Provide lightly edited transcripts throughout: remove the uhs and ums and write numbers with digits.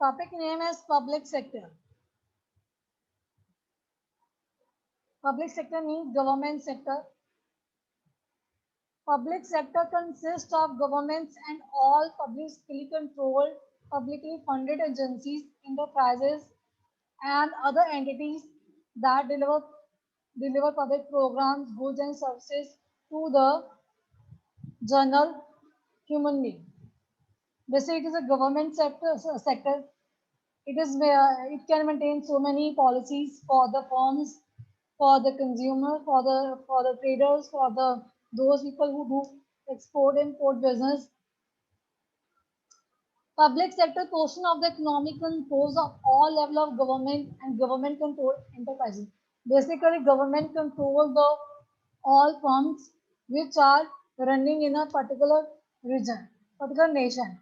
Topic name is public sector. Public sector means government sector. Public sector consists of governments and all publicly controlled, publicly funded agencies, enterprises, and other entities that deliver public programs, goods, and services to the general human being. Basically, it is a government sector. It is where it can maintain so many policies for the firms, for the consumer, for the traders, for the those people who do export import business. Public sector portion of the economy composed of all level of government and government controlled enterprises. Basically, government controls the all firms which are running in a particular region, particular nation.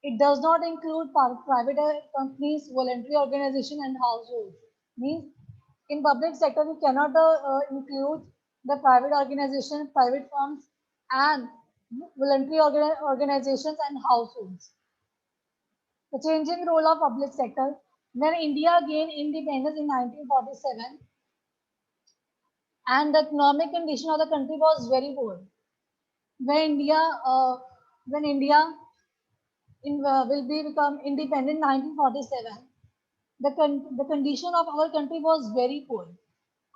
It does not include private companies, voluntary organization, and households. Means in public sector we cannot include the private organization, private firms, and voluntary organizations and households. The changing role of public sector. When India gained independence in 1947, and the economic condition of the country was very poor. When India, uh, when India will be become independent in 1947, the condition of our country was very poor,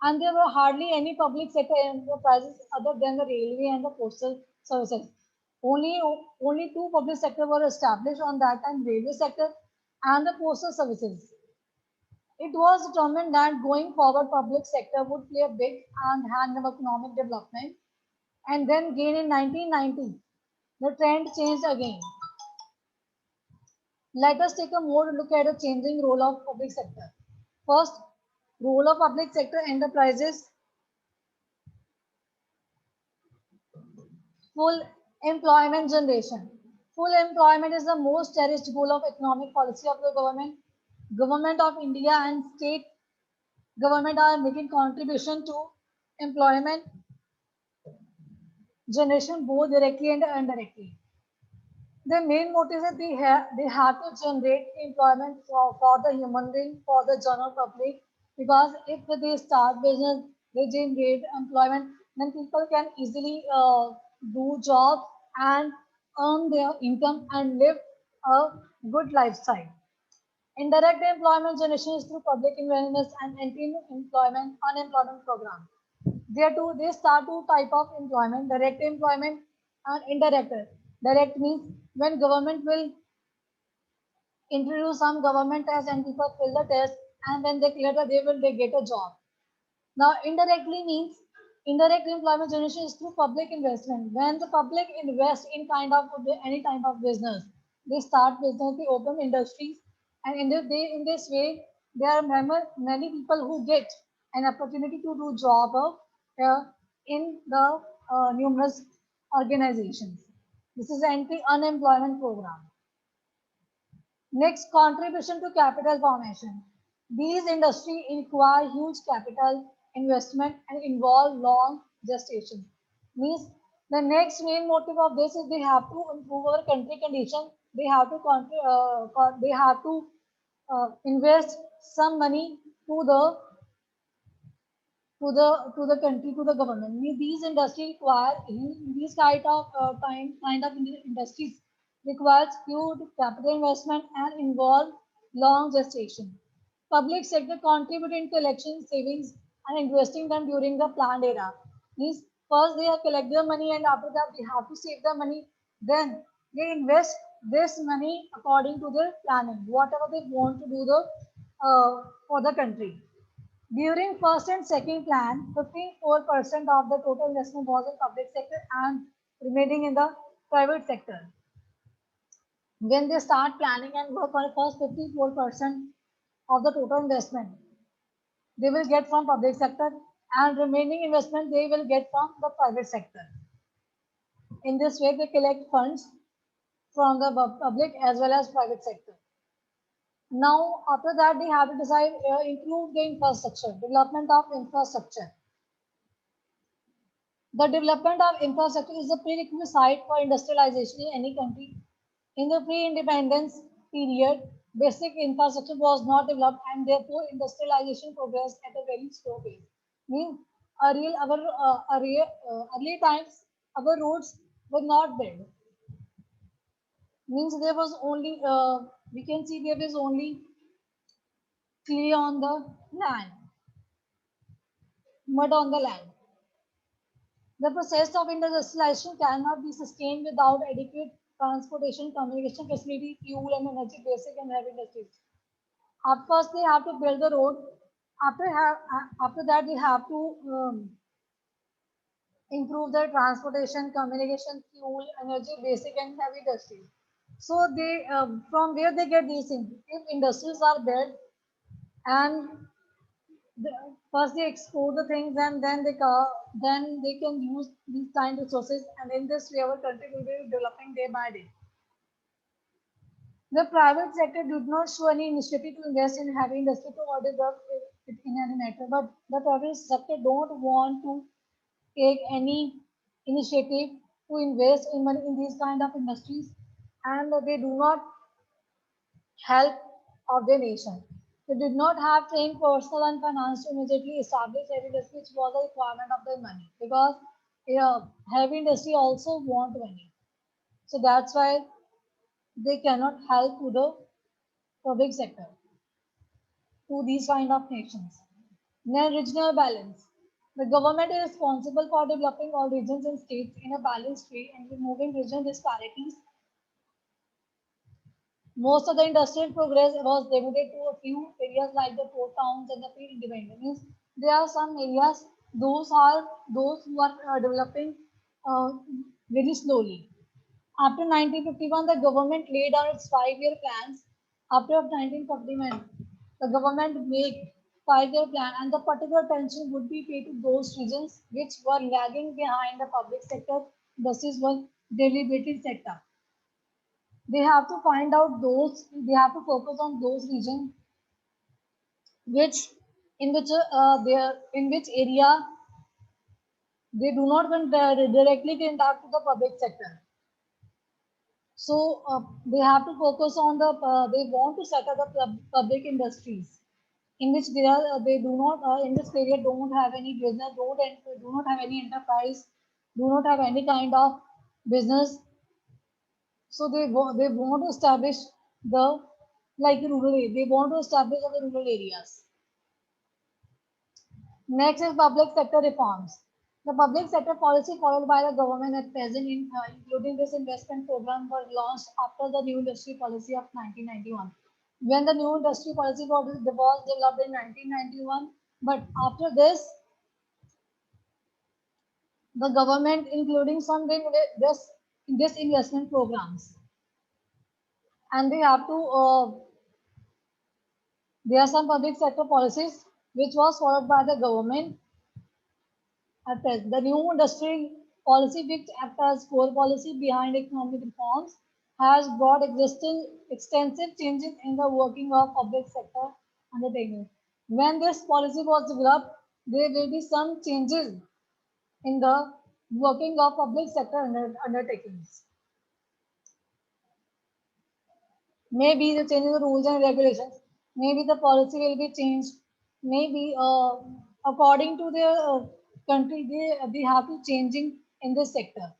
and there were hardly any public sector enterprises other than the railway and the postal services. Only only two public sector were established on that time: railway sector and the postal services. It was determined that going forward, public sector would play a big hand in economic development. And then again in 1990, the trend changed again. Let us take a more look at the changing role of public sector. First, role of public sector enterprises, full employment generation. Full employment is the most cherished goal of economic policy of the government. Government of India and state government are making contribution to employment generation both directly and indirectly. The main motive is they have to generate employment for the human being, for the general public, because if they start business, they generate employment, then people can easily do jobs and earn their income and live a good lifestyle. Indirect employment generation is through public investments and anti-employment unemployment program. They start two type of employment: direct employment and indirect. Direct means when government will introduce some government test and people fill the test, and when they clear they get a job. Now indirectly means indirect employment generation is through public investment. When the public invest in kind of any kind of business, they start business, they open industries, and in this way there are many people who get an opportunity to do job in the numerous organizations. This is anti-unemployment program. Next, contribution to capital formation. These industries require huge capital investment and involve long gestation. Means the next main motive of this is they have to improve our country condition. They have to invest some money to the country, to the government. Means these industries require these kind of industries requires huge capital investment and involve long gestation. Public sector contribute in collection savings and investing them during the planned era. Means first they have collect their money and after that they have to save the money. Then they invest this money according to their planning, whatever they want to do for the country. During first and second plan, 54% of the total investment was in public sector and remaining in the private sector. When they start planning and work on the first 54% of the total investment, they will get from public sector, and remaining investment they will get from the private sector. In this way, they collect funds from the public as well as private sector. Now, after that, they have to decide improve the infrastructure, development of infrastructure. The development of infrastructure is a prerequisite for industrialization in any country. In the pre-independence period, basic infrastructure was not developed, and therefore industrialization progressed at a very slow pace. Means early times our roads were not built. Means there was only we can see there was only clay on the land, mud on the land. The process of industrialization cannot be sustained without adequate transportation, communication facility, fuel and energy, basic and heavy industries. At first, they have to build the road. After that, they have to improve their transportation, communication, fuel, energy, basic and heavy industries. So they from where they get these things. If industries are built and the, first they export the things and then they can use these kind of resources, and in this way our country will be developing day by day. The private sector did not show any initiative to invest in heavy industry to order it in any matter, but the private sector don't want to take any initiative to invest in money in these kind of industries, and they do not help of the nation. They did not have trained personnel and finance to immediately establish heavy industry, which was a requirement of the money, because heavy industry also want money. So that's why they cannot help to the public sector, to these kind of nations. Then regional balance. The government is responsible for developing all regions and states in a balanced way and removing regional disparities. Most of the industrial progress was limited to a few areas like the port towns and the pre-independent. Means there are some areas those who are developing uh, very slowly. After 1951, the government laid out its 5-year plans. After 1951, the government made 5-year plan, and the particular attention would be paid to those regions which were lagging behind the public sector industries were deliberately set up. They have to find out those. They have to focus on those regions which in which area they do not directly contact to the public sector. So they have to focus on they want to set up the public industries in which they do not, in this area don't have any business, do not have any enterprise, do not have any kind of business. So they want to establish the, like rural area, they want to establish the rural areas. Next is public sector reforms. The public sector policy followed by the government at present, including this investment program, were launched after the new industry policy of 1991. When the new industry policy was developed in 1991, but after the government, including some this investment programs, and they have to there are some public sector policies which was followed by the government. At present, the new industry policy, which acts as core policy behind economic reforms, has brought existing extensive changes in the working of public sector undertakings. When this policy was developed, there will be some changes in the working of public sector undertakings. Maybe the changes in rules and regulations, maybe the policy will be changed, maybe according to their country, they have to changing in this sector.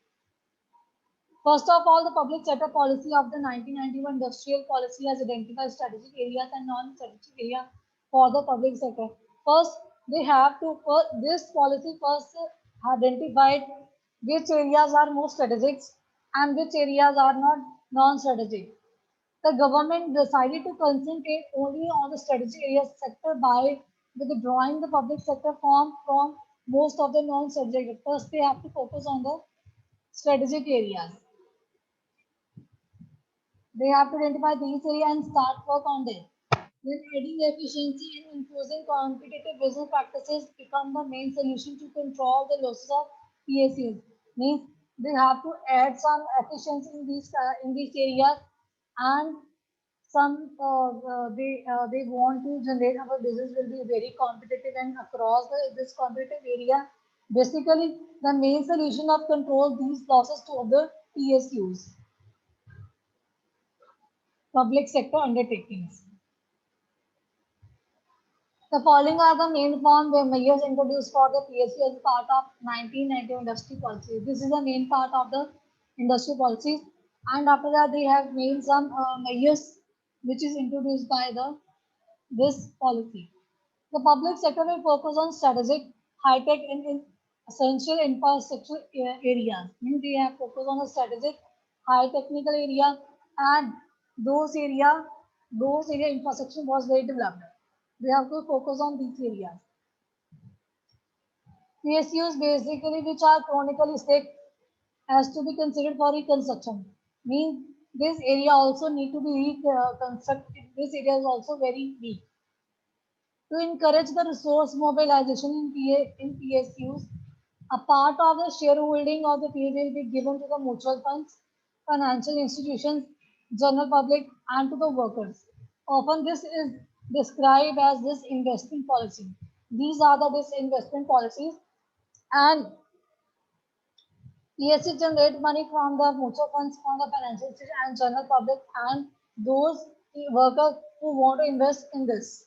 First of all, the public sector policy of the 1991 industrial policy has identified strategic areas and non-strategic areas for the public sector. First, they have to, this policy first identified which areas are more strategic and which areas are not non-strategic. The government decided to concentrate only on the strategic areas sector by withdrawing the public sector from most of the non-strategic. First, they have to focus on the strategic areas. They have to identify these areas and start work on them. Then adding efficiency and imposing competitive business practices become the main solution to control the losses of PSUs. Means they have to add some efficiency in these areas, and some they want to generate our business will be very competitive and across this competitive area. Basically, the main solution of control these losses to other PSUs. public sector undertakings. The following are the main form were measures introduced for the PSU as part of 1990 industry policy. This is the main part of the industry policies, and after that they have made some measures which is introduced by the this policy. The public sector will focus on strategic, high-tech, and essential infrastructure areas. Means they have focused on the strategic, high technical area, and those area infrastructure was very developed. They have to focus on these areas. PSUs basically which are chronically sick has to be considered for reconstruction. Means this area also need to be reconstructed. This area is also very weak. To encourage the resource mobilization in PSUs, a part of the shareholding of the PSU will be given to the mutual funds, financial institutions, general public, and to the workers. Often this is described as this investment policy. These are the disinvestment policies, and PSU generate money from the mutual funds, from the financial institutions and general public, and those workers who want to invest in this.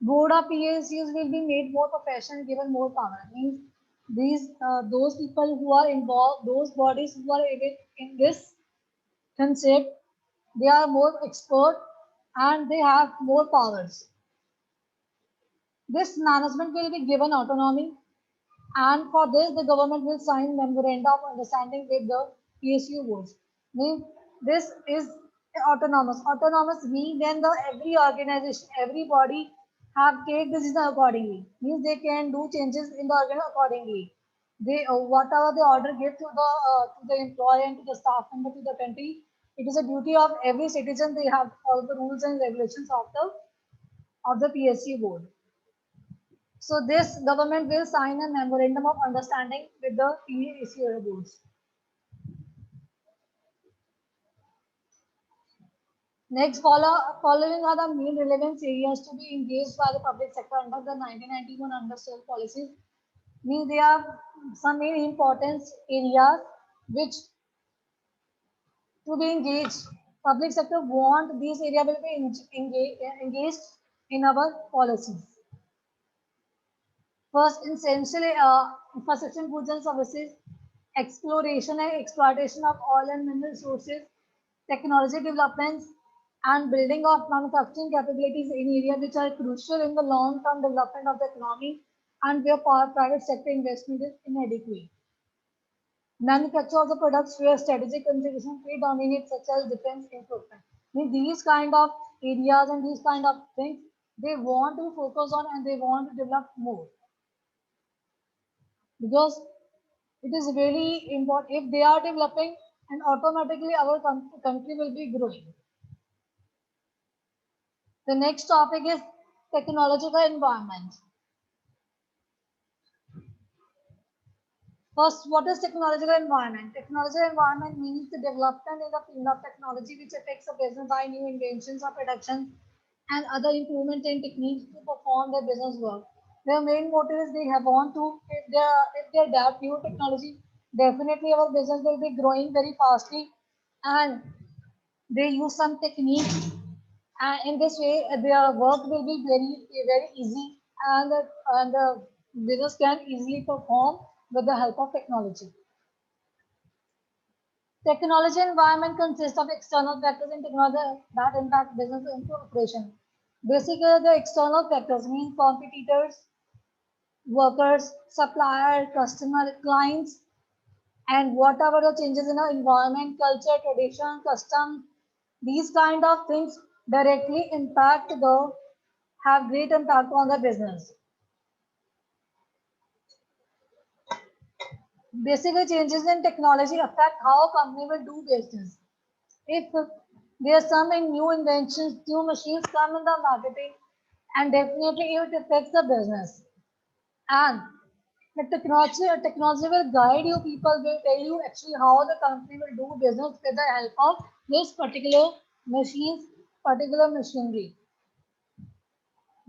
Board of PSUs will be made more professional, given more power. Means those people who are involved, those bodies who are in this concept, they are more expert and they have more powers. This management will be given autonomy, and for this the government will sign memorandum of understanding with the PSU boards. Means this is autonomous. Autonomous means when the every organization, every body have take decision accordingly. Means they can do changes in the organ accordingly. They whatever the order give to the employee and to the staff member to the country, it is a duty of every citizen. They have to follow the rules and regulations of the PSU board. So this government will sign a memorandum of understanding with the PSU boards. Next, following are the main relevance areas to be engaged by the public sector under the 1991 industrial policies. Means there are some main importance areas which to be engaged. Public sector want these areas will be engaged in our policies. First, essential infrastructure goods and services, exploration and exploitation of oil and mineral resources, technology developments, and building of manufacturing capabilities in areas which are crucial in the long-term development of the economy and where private sector investment is inadequate. Manufacture of the products where strategic consideration predominate, such as defense equipment. These kind of areas and these kind of things they want to focus on and they want to develop more, because it is really important. If they are developing, and automatically our country will be growing. The next topic is technological environment. First, what is technological environment? Technological environment means the development in the field of technology which affects the business by new inventions or production and other improvements in techniques to perform their business work. Their main motive is they have want to, if they adapt new technology, definitely our business will be growing very fastly, and they use some techniques, and in this way their work will be very easy, and the business can easily perform with the help of technology. Technology environment consists of external factors in technology that impact business into operation. Basically, the external factors mean competitors, workers, supplier, customer, clients, and whatever the changes in our environment, culture, tradition, custom, these kind of things directly have great impact on the business. Basically, changes in technology affect how a company will do business. If there are some new inventions, new machines come in the marketing, and definitely it affects the business. And the technology will guide you, people will tell you actually how the company will do business with the help of this particular machines, particular machinery.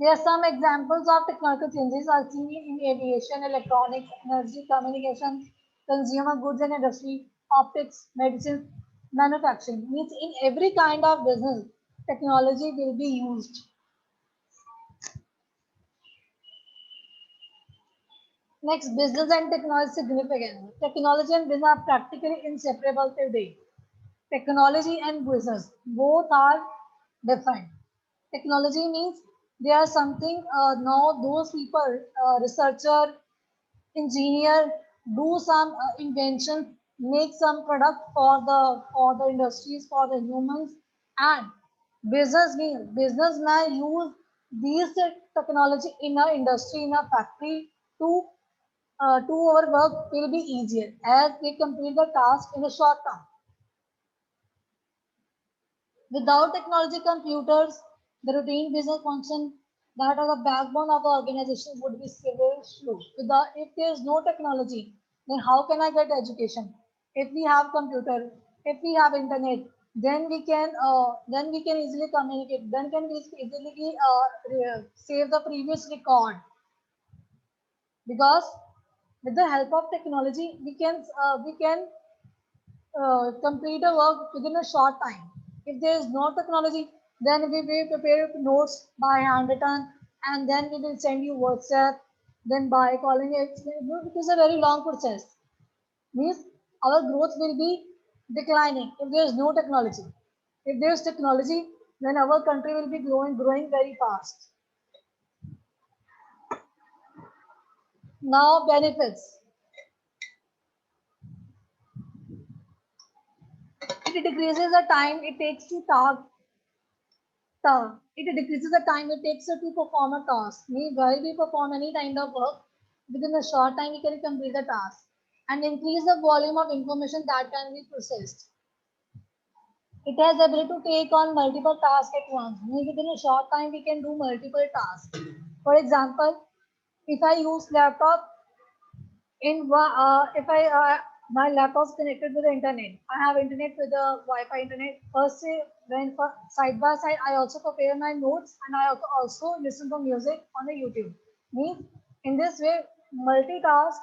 There are some examples of technological changes are seen in aviation, electronics, energy, communication, consumer goods and industry, optics, medicine. Manufacturing means in every kind of business, technology will be used. Next, business and technology significance. Technology and business are practically inseparable today. Technology and business both are different. Technology means they are something now those people, researcher, engineer, do some inventions, make some product for the industries, for the humans, and business means businessmen use these technology in a industry, in a factory to our work will be easier as they complete the task in a short time. Without technology computers, the routine business function that are the backbone of the organization would be very slow. If there is no technology, then how can I get education? If we have computer, if we have internet, then we can easily communicate. Then can we easily save the previous record because with the help of technology we can complete a work within a short time. If there is no technology, then we will prepare notes by handwritten and then we will send you WhatsApp, then by calling it. It is a very long process. Means our growth will be declining if there is no technology. If there is technology, then our country will be growing very fast. Now benefits. It decreases the time it takes to it decreases the time it takes to perform a task. While we perform any kind of work, within a short time we can complete the task and increase the volume of information that can be processed. It has the ability to take on multiple tasks at once. Within a short time we can do multiple tasks. For example, if I use laptop if I my laptop is connected to the internet, I have internet with the Wi-Fi internet. First, when side by side, I also prepare my notes and I also listen to music on the YouTube. Means in this way, multitask,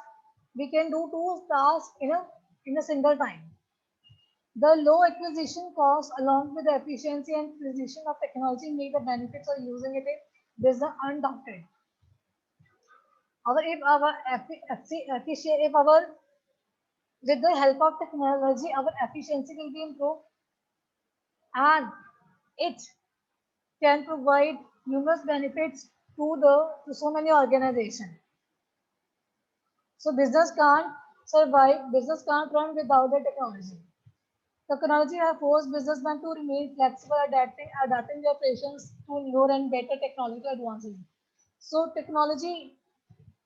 we can do two tasks in a single time. The low acquisition cost, along with the efficiency and precision of technology, make the benefits of using it in business undoubted. If our with the help of technology, our efficiency will be improved and it can provide numerous benefits to so many organizations. So business can't survive, business can't run without the technology. Technology has forced businessmen to remain flexible, adapting their operations to newer and better technological advances. So technology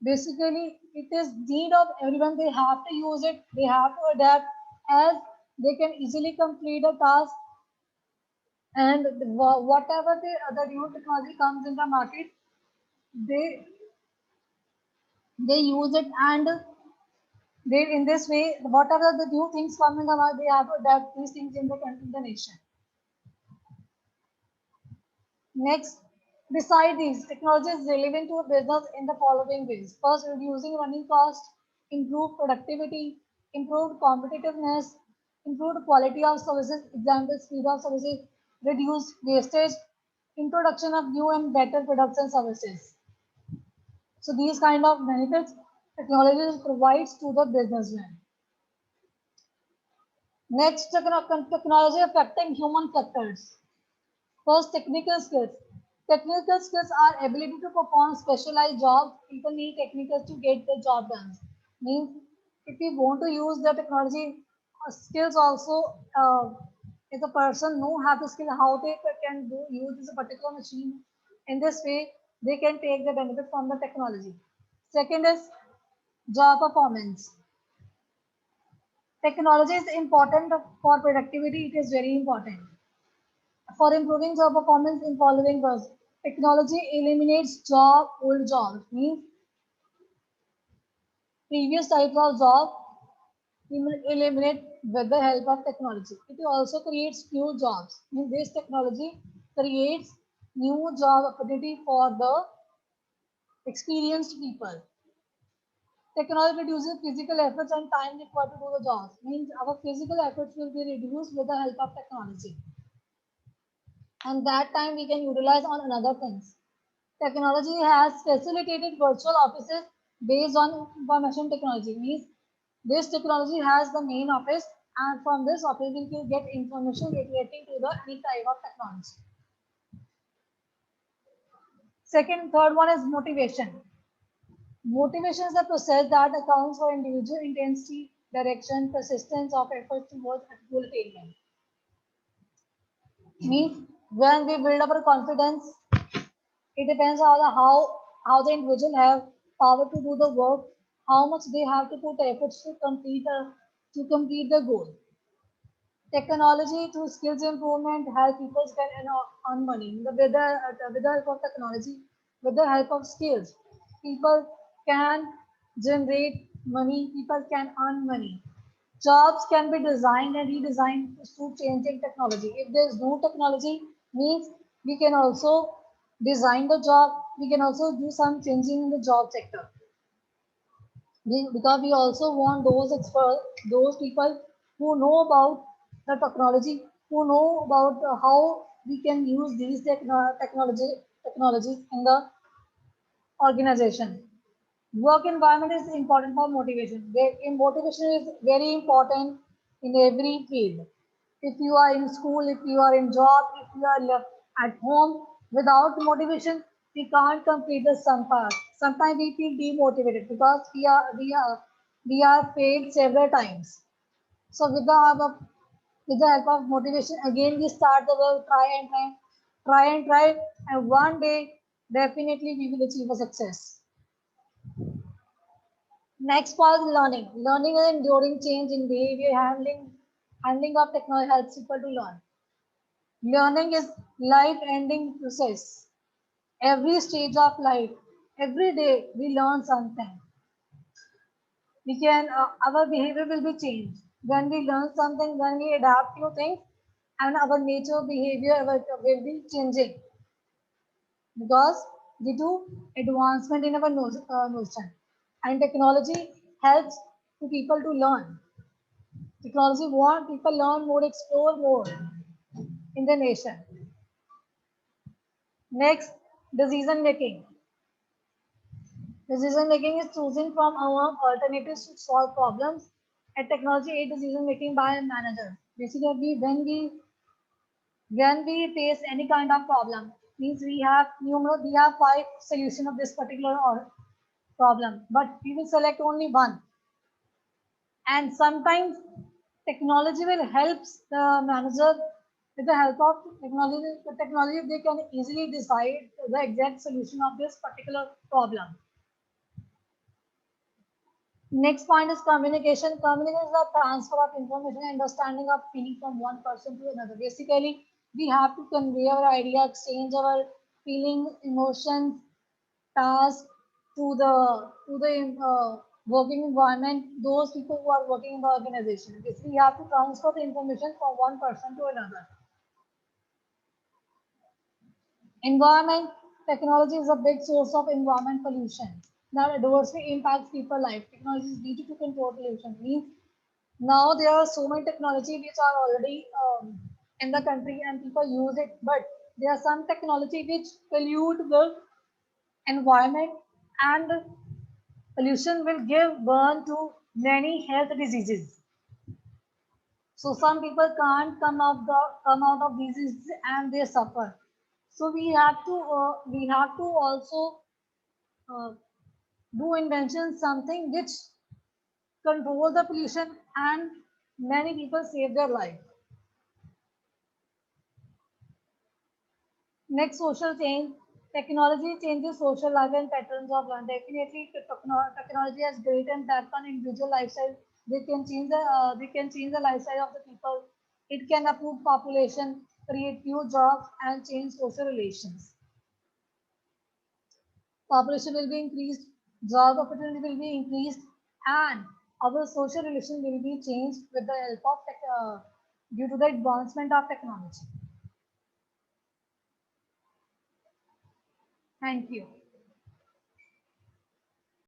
basically it is need of everyone. They have to use it, they have to adapt as they can easily complete a task and whatever the new technology comes in the market, they they use it and they in this way whatever the new things come in the market, they have to adapt these things in the nation. Next, beside these, technology is relevant to a business in the following ways. First, reducing running costs, improve productivity, improved competitiveness, improved quality of services, example, speed of services, reduce wastage, introduction of new and better products and services. So these kind of benefits technology provides to the businessman. Next, technology affecting human factors. First, technical skills. Technical skills are ability to perform specialized jobs. People need technical to get the job done. Means if we want to use the technology skills also, if a person know how the skill how they can use this particular machine. In this way, they can take the benefit from the technology. Second is job performance. Technology is important for productivity. It is very important for improving job performance in following ways. Technology eliminates old jobs, means previous types of job eliminate with the help of technology. It also creates new jobs. This technology creates new job opportunity for the experienced people. Technology reduces physical efforts and time required to do the jobs. Means our physical efforts will be reduced with the help of technology. And that time we can utilize on another things. Technology has facilitated virtual offices based on information technology. Means this technology has the main office, and from this office we can get information relating to the any type of technology. Third one is motivation. Motivation is a process that accounts for individual intensity, direction, persistence of effort towards a goal attainment. Means when we build up our confidence, it depends on how the individual have power to do the work, how much they have to put efforts to complete the goal. Technology through skills improvement help people get earn money. With the help of technology, with the help of skills, people can generate money. People can earn money. Jobs can be designed and redesigned through changing technology. If there is no technology, means we can also design the job. We can also do some changing in the job sector. Because we also want those experts, those people who know about the technology, who know about how we can use these technologies in the organization. Work environment is important for motivation. Motivation is very important in every field. If you are in school, if you are in job, if you are left at home, without motivation, we can't complete the some part. Sometimes we feel demotivated because we are failed several times. So with the help of motivation, again we start the work, try, and one day definitely we will achieve a success. Next was learning. Learning and enduring change in behavior handling of technology helps people to learn. Learning is life-ending process. Every stage of life, every day we learn something. Our behavior will be changed when we learn something, when we adapt to things, and our nature behavior will be changing because due to advancement in our notion, and technology helps to people to learn. Technology want people learn more, explore more in the nation. Next, decision making. Decision making is choosing from our alternatives to solve problems. At technology aid decision making by a manager. Basically, when we face any kind of problem, means we have five solution of this particular problem, but we will select only one. And sometimes technology will help the manager with the help of technology they can easily decide the exact solution of this particular problem. Next point is communication. Communication is the transfer of information and understanding of feeling from one person to another. Basically, we have to convey our idea, exchange our feeling, emotions, tasks to the working environment. Those people who are working in the organization. Basically, we have to transfer the information from one person to another. Environment technology is a big source of environment pollution that adversely impacts people's life. Technology is needed to control pollution. Means now there are so many technology which are already in the country and people use it, but there are some technology which pollute the environment and pollution will give birth to many health diseases. So some people can't come out of these diseases and they suffer. So we have to also uh, do invention something which control the pollution and many people save their life. Next, social change. Technology changes social life and patterns of life. Definitely, technology has great impact on individual lifestyle. They can change the lifestyle of the people. It can improve population, create new jobs, and change social relations. Population will be increased, job opportunity will be increased, and our social relation will be changed with the help of due to the advancement of technology. Thank you.